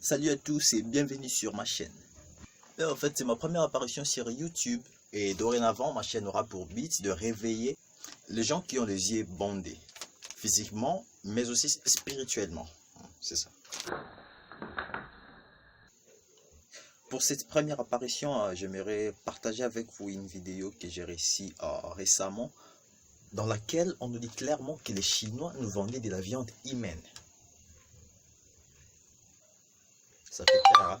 Salut à tous et bienvenue sur ma chaîne. En fait, c'est ma première apparition sur YouTube et dorénavant, ma chaîne aura pour but de réveiller les gens qui ont les yeux bandés, physiquement, mais aussi spirituellement. C'est ça. Pour cette première apparition, j'aimerais partager avec vous une vidéo que j'ai réussi récemment, dans laquelle on nous dit clairement que les Chinois nous vendaient de la viande humaine. Ça fait clair, hein?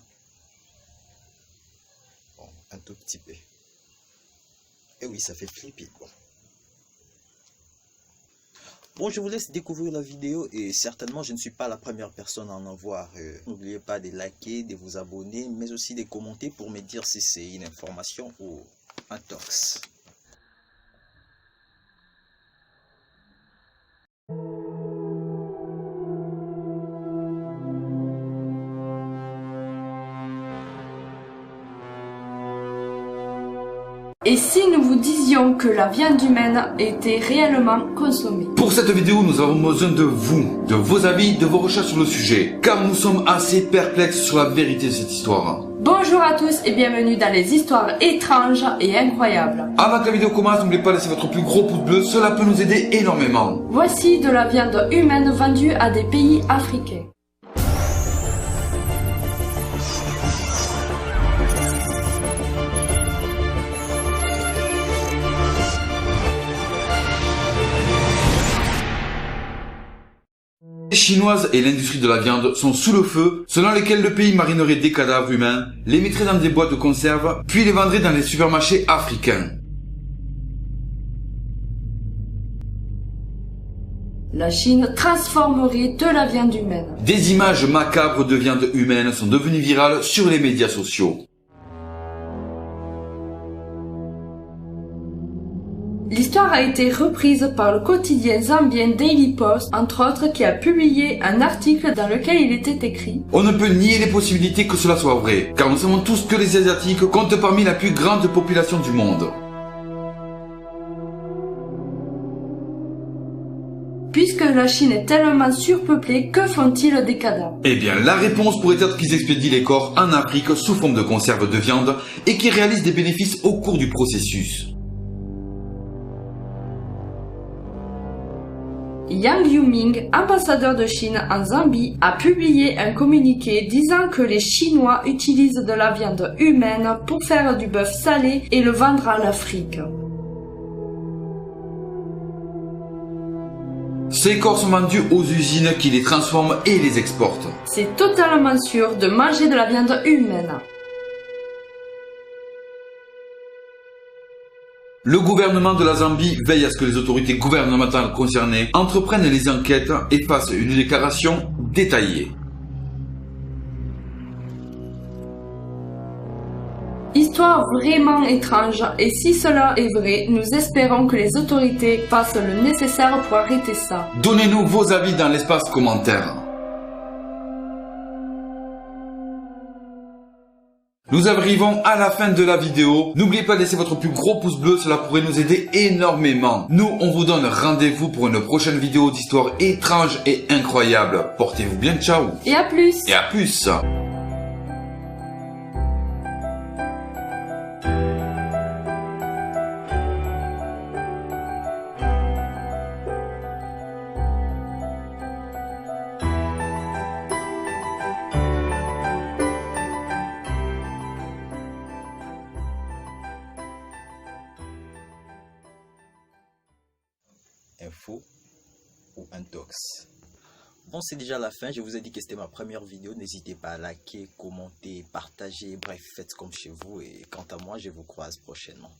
Bon, un tout petit peu. Et oui, ça fait flipper, quoi. Bon, je vous laisse découvrir la vidéo et certainement, je ne suis pas la première personne à en voir. N'oubliez pas de liker, de vous abonner, mais aussi de commenter pour me dire si c'est une information ou un tox. Et si nous vous disions que la viande humaine était réellement consommée? Pour cette vidéo, nous avons besoin de vous, de vos avis, de vos recherches sur le sujet, car nous sommes assez perplexes sur la vérité de cette histoire. Bonjour à tous et bienvenue dans les histoires étranges et incroyables. Avant que la vidéo commence, n'oubliez pas de laisser votre plus gros pouce bleu, cela peut nous aider énormément. Voici de la viande humaine vendue à des pays africains. Les Chinoises et l'industrie de la viande sont sous le feu, selon lesquels le pays marinerait des cadavres humains, les mettrait dans des boîtes de conserve, puis les vendrait dans les supermarchés africains. La Chine transformerait de la viande humaine. Des images macabres de viande humaine sont devenues virales sur les médias sociaux. L'histoire a été reprise par le quotidien zambien Daily Post, entre autres, qui a publié un article dans lequel il était écrit: On ne peut nier les possibilités que cela soit vrai, car nous savons tous que les Asiatiques comptent parmi la plus grande population du monde. Puisque la Chine est tellement surpeuplée, que font-ils des cadavres? Eh bien, la réponse pourrait être qu'ils expédient les corps en Afrique sous forme de conserve de viande et qu'ils réalisent des bénéfices au cours du processus. Yang Yuming, ambassadeur de Chine en Zambie, a publié un communiqué disant que les Chinois utilisent de la viande humaine pour faire du bœuf salé et le vendre en Afrique. Ces corps sont vendus aux usines qui les transforment et les exportent. C'est totalement sûr de manger de la viande humaine. Le gouvernement de la Zambie veille à ce que les autorités gouvernementales concernées entreprennent les enquêtes et fassent une déclaration détaillée. Histoire vraiment étrange, et si cela est vrai, nous espérons que les autorités fassent le nécessaire pour arrêter ça. Donnez-nous vos avis dans l'espace commentaire. Nous arrivons à la fin de la vidéo. N'oubliez pas de laisser votre plus gros pouce bleu, cela pourrait nous aider énormément. Nous, on vous donne rendez-vous pour une prochaine vidéo d'histoire étrange et incroyable. Portez-vous bien, ciao. Et à plus. Et à plus. Info ou un tox. Bon, c'est déjà la fin. Je vous ai dit que c'était ma première vidéo. N'hésitez pas à liker, commenter, partager. Bref, faites comme chez vous. Et quant à moi, je vous croise prochainement.